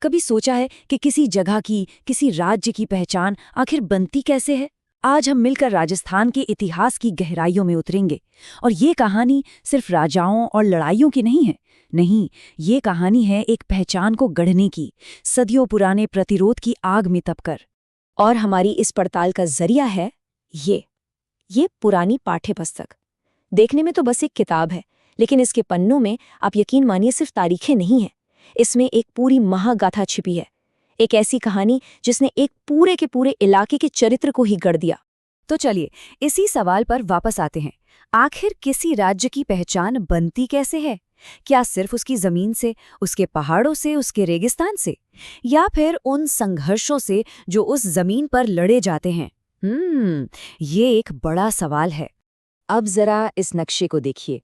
कभी सोचा है कि किसी जगह की, किसी राज्य की पहचान आखिर बनती कैसे है? आज हम मिलकर राजस्थान के इतिहास की गहराइयों में उतरेंगे। और ये कहानी सिर्फ राजाओं और लड़ाइयों की नहीं है। नहीं, ये कहानी है एक पहचान को गढ़ने की, सदियों पुराने प्रतिरोध की आग में तपकर। और हमारी इस पड़ताल का जरिया है ये पुरानी पाठ्य पुस्तक। देखने में तो बस एक किताब है, लेकिन इसके पन्नों में आप यकीन मानिए सिर्फ तारीखें नहीं हैं। इसमें एक पूरी महागाथा छिपी है, एक ऐसी कहानी जिसने एक पूरे के पूरे इलाके के चरित्र को ही गढ़ दिया। तो चलिए इसी सवाल पर वापस आते हैं। आखिर किसी राज्य की पहचान बनती कैसे है? क्या सिर्फ उसकी जमीन से, उसके पहाड़ों से, उसके रेगिस्तान से, या फिर उन संघर्षों से जो उस जमीन पर लड़े जाते हैं? ये एक बड़ा सवाल है। अब जरा इस नक्शे को देखिए।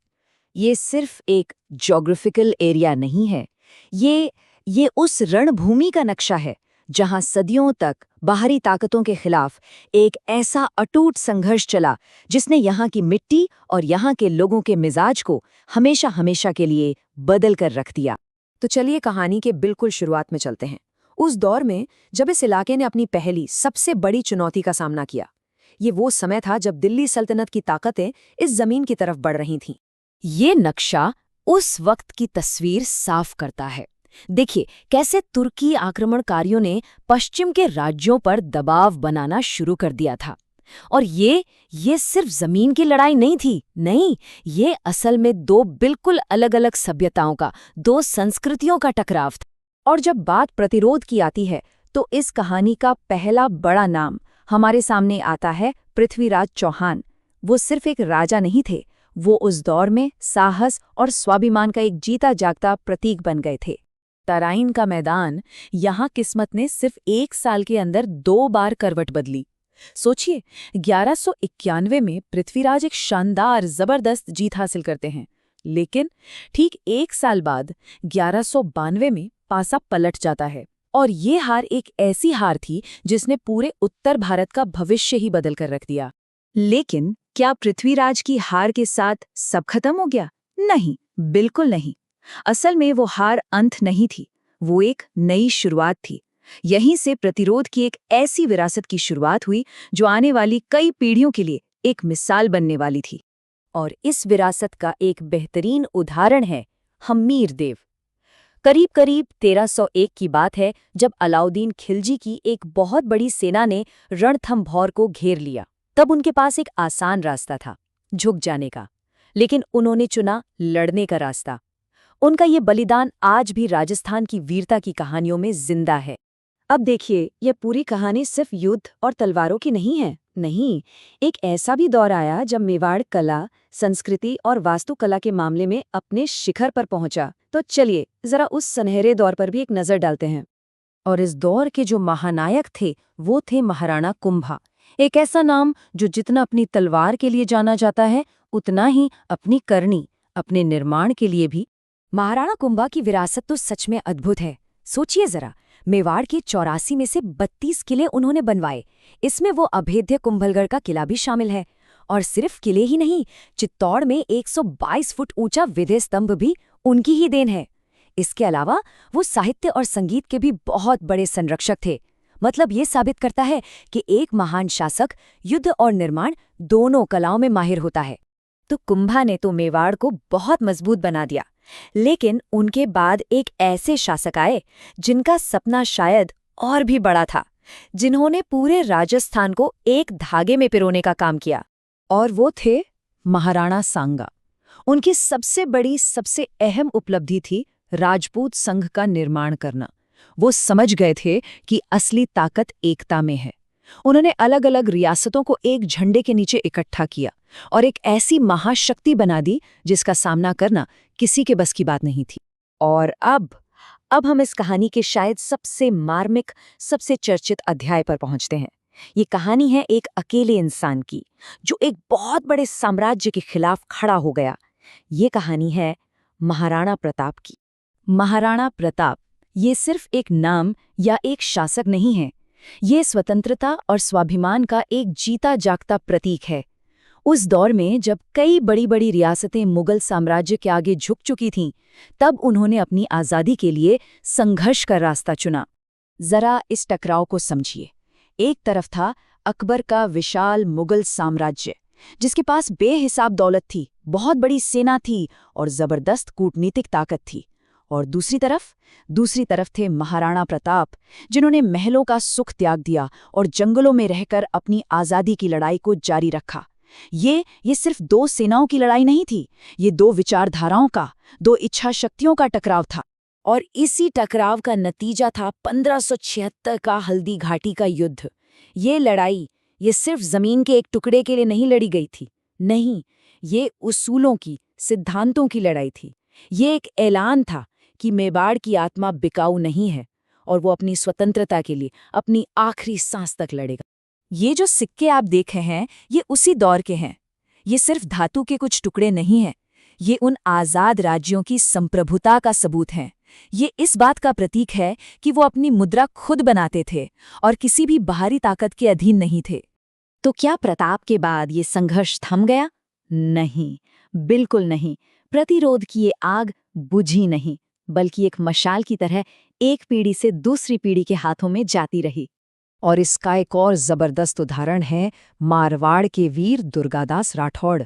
ये सिर्फ एक ज्योग्राफिकल एरिया नहीं है, ये उस रणभूमि का नक्शा है जहां सदियों तक बाहरी ताकतों के खिलाफ एक ऐसा अटूट संघर्ष चला जिसने यहाँ की मिट्टी और यहाँ के लोगों के मिजाज को हमेशा हमेशा के लिए बदल कर रख दिया। तो चलिए कहानी के बिल्कुल शुरुआत में चलते हैं, उस दौर में जब इस इलाके ने अपनी पहली सबसे बड़ी चुनौती का सामना किया। ये वो समय था जब दिल्ली सल्तनत की ताकतें इस जमीन की तरफ बढ़ रही थीं। ये नक्शा उस वक्त की तस्वीर साफ करता है। देखिए कैसे तुर्की आक्रमणकारियों ने पश्चिम के राज्यों पर दबाव बनाना शुरू कर दिया था। और ये सिर्फ जमीन की लड़ाई नहीं थी, नहीं, ये असल में दो बिल्कुल अलग अलग सभ्यताओं का, दो संस्कृतियों का टकराव था। और जब बात प्रतिरोध की आती है तो इस कहानी का पहला बड़ा नाम हमारे सामने आता है पृथ्वीराज चौहान। वो सिर्फ एक राजा नहीं थे, वो उस दौर में साहस और स्वाभिमान का एक जीता जागता प्रतीक बन गए थे। तराइन का मैदान, यहाँ किस्मत ने सिर्फ 1 साल के अंदर 2 बार करवट बदली। सोचिए, 1191 में पृथ्वीराज एक शानदार जबरदस्त जीत हासिल करते हैं, लेकिन ठीक 1 साल बाद 1192 में पासा पलट जाता है। और ये हार एक ऐसी हार थी जिसने पूरे उत्तर भारत का भविष्य ही बदल कर रख दिया। लेकिन क्या पृथ्वीराज की हार के साथ सब खत्म हो गया? नहीं, बिल्कुल नहीं। असल में वो हार अंत नहीं थी, वो एक नई शुरुआत थी। यहीं से प्रतिरोध की एक ऐसी विरासत की शुरुआत हुई जो आने वाली कई पीढ़ियों के लिए एक मिसाल बनने वाली थी। और इस विरासत का एक बेहतरीन उदाहरण है हम्मीर देव। करीब 1301 की बात है जब अलाउद्दीन खिलजी की एक बहुत बड़ी सेना ने रणथंभौर को घेर लिया। तब उनके पास एक आसान रास्ता था, झुक जाने का, लेकिन उन्होंने चुना लड़ने का रास्ता। उनका ये बलिदान आज भी राजस्थान की वीरता की कहानियों में जिंदा है। अब देखिए, यह पूरी कहानी सिर्फ युद्ध और तलवारों की नहीं है। नहीं, एक ऐसा भी दौर आया जब मेवाड़ कला, संस्कृति और वास्तुकला के मामले में अपने शिखर पर पहुंचा। तो चलिए जरा उस सुनहरे दौर पर भी एक नजर डालते हैं। और इस दौर के जो महानायक थे वो थे महाराणा कुंभा। एक ऐसा नाम जो जितना अपनी तलवार के लिए जाना जाता है, उतना ही अपनी करनी, अपने निर्माण के लिए भी। महाराणा कुंभा की विरासत तो सच में अद्भुत है। सोचिए जरा, मेवाड़ के 84 में से 32 किले उन्होंने बनवाए। इसमें वो अभेद्य कुंभलगढ़ का किला भी शामिल है। और सिर्फ किले ही नहीं, चित्तौड़ में 122 फुट ऊंचा विधेय स्तंभ भी उनकी ही देन है। इसके अलावा वो साहित्य और संगीत के भी बहुत बड़े संरक्षक थे। मतलब ये साबित करता है कि एक महान शासक युद्ध और निर्माण दोनों कलाओं में माहिर होता है। तो कुंभा ने तो मेवाड़ को बहुत मजबूत बना दिया, लेकिन उनके बाद एक ऐसे शासक आए जिनका सपना शायद और भी बड़ा था, जिन्होंने पूरे राजस्थान को एक धागे में पिरोने का काम किया। और वो थे महाराणा सांगा। उनकी सबसे बड़ी, सबसे अहम उपलब्धि थी राजपूत संघ का निर्माण करना। वो समझ गए थे कि असली ताकत एकता में है। उन्होंने अलग अलग रियासतों को एक झंडे के नीचे इकट्ठा किया और एक ऐसी महाशक्ति बना दी जिसका सामना करना किसी के बस की बात नहीं थी। और अब हम इस कहानी के शायद सबसे मार्मिक, सबसे चर्चित अध्याय पर पहुंचते हैं। ये कहानी है एक अकेले इंसान की जो एक बहुत बड़े साम्राज्य के खिलाफ खड़ा हो गया। ये कहानी है महाराणा प्रताप की। महाराणा प्रताप ये सिर्फ एक नाम या एक शासक नहीं है, ये स्वतंत्रता और स्वाभिमान का एक जीता जागता प्रतीक है। उस दौर में जब कई बड़ी बड़ी रियासतें मुगल साम्राज्य के आगे झुक चुकी थीं, तब उन्होंने अपनी आज़ादी के लिए संघर्ष का रास्ता चुना। जरा इस टकराव को समझिए। एक तरफ था अकबर का विशाल मुगल साम्राज्य, जिसके पास बेहिसाब दौलत थी, बहुत बड़ी सेना थी और जबरदस्त कूटनीतिक ताकत थी। और दूसरी तरफ थे महाराणा प्रताप, जिन्होंने महलों का सुख त्याग दिया और जंगलों में रहकर अपनी आज़ादी की लड़ाई को जारी रखा। ये सिर्फ दो सेनाओं की लड़ाई नहीं थी, ये दो विचारधाराओं का, दो इच्छा शक्तियों का टकराव था। और इसी टकराव का नतीजा था 1576 का हल्दी घाटी का युद्ध। ये लड़ाई ये सिर्फ जमीन के एक टुकड़े के लिए नहीं लड़ी गई थी, नहीं, ये उसूलों की, सिद्धांतों की लड़ाई थी। ये एक ऐलान था कि मेवाड़ की आत्मा बिकाऊ नहीं है और वो अपनी स्वतंत्रता के लिए अपनी आखिरी सांस तक लड़ेगा। ये जो सिक्के आप देख रहे हैं, ये उसी दौर के हैं। ये सिर्फ धातु के कुछ टुकड़े नहीं हैं, ये उन आज़ाद राज्यों की संप्रभुता का सबूत हैं। ये इस बात का प्रतीक है कि वो अपनी मुद्रा खुद बनाते थे और किसी भी बाहरी ताकत के अधीन नहीं थे। तो क्या प्रताप के बाद ये संघर्ष थम गया? नहीं, बिल्कुल नहीं। प्रतिरोध की ये आग बुझी नहीं, बल्कि एक मशाल की तरह एक पीढ़ी से दूसरी पीढ़ी के हाथों में जाती रही। और इसका एक और जबरदस्त उदाहरण है मारवाड़ के वीर दुर्गादास राठौड़।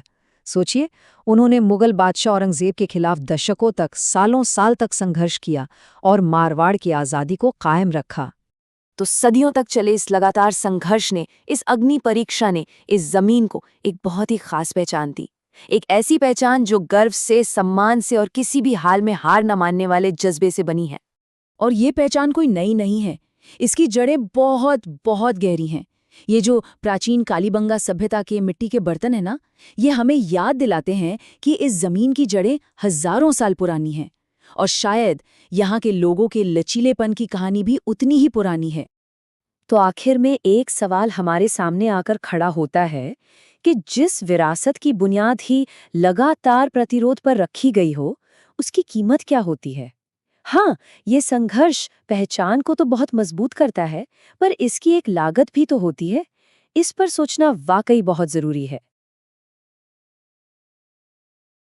सोचिए, उन्होंने मुगल बादशाह औरंगजेब के खिलाफ दशकों तक, सालों साल तक संघर्ष किया और मारवाड़ की आज़ादी को कायम रखा। तो सदियों तक चले इस लगातार संघर्ष ने, इस अग्नि परीक्षा ने इस जमीन को एक बहुत ही खास पहचान दी। एक ऐसी पहचान जो गर्व से, सम्मान से और किसी भी हाल में हार न मानने वाले जज्बे से बनी है। और ये पहचान कोई नई नहीं है, इसकी जड़ें बहुत बहुत गहरी हैं। ये जो प्राचीन कालीबंगा सभ्यता के मिट्टी के बर्तन है ना, ये हमें याद दिलाते हैं कि इस जमीन की जड़ें हजारों साल पुरानी हैं और शायद यहाँ के लोगों के लचीलेपन की कहानी भी उतनी ही पुरानी है। तो आखिर में एक सवाल हमारे सामने आकर खड़ा होता है कि जिस विरासत की बुनियाद ही लगातार प्रतिरोध पर रखी गई हो, उसकी कीमत क्या होती है? हाँ, ये संघर्ष पहचान को तो बहुत मजबूत करता है, पर इसकी एक लागत भी तो होती है। इस पर सोचना वाकई बहुत जरूरी है।